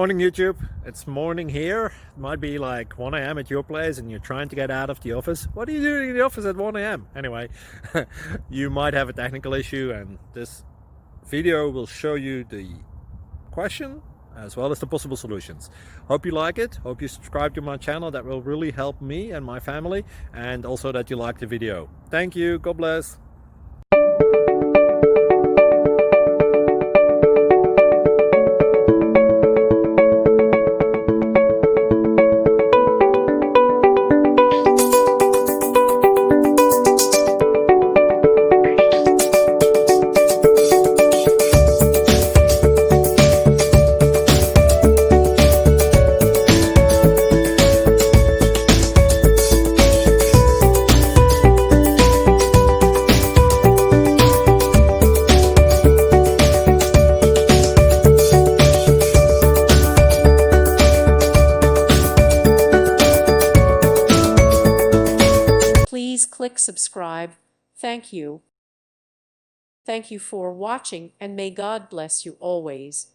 Morning YouTube, it's morning here. It might be like 1 a.m. at your place and you're trying to get out of the office. What are you doing in the office at 1 a.m? Anyway, you might have a technical issue and this video will show you the question as well as the possible solutions. Hope you like it, hope you subscribe to my channel. That will really help me and my family, and also that you like the video. Thank you, God bless. Please click subscribe. Thank you. Thank you for watching, and may God bless you always.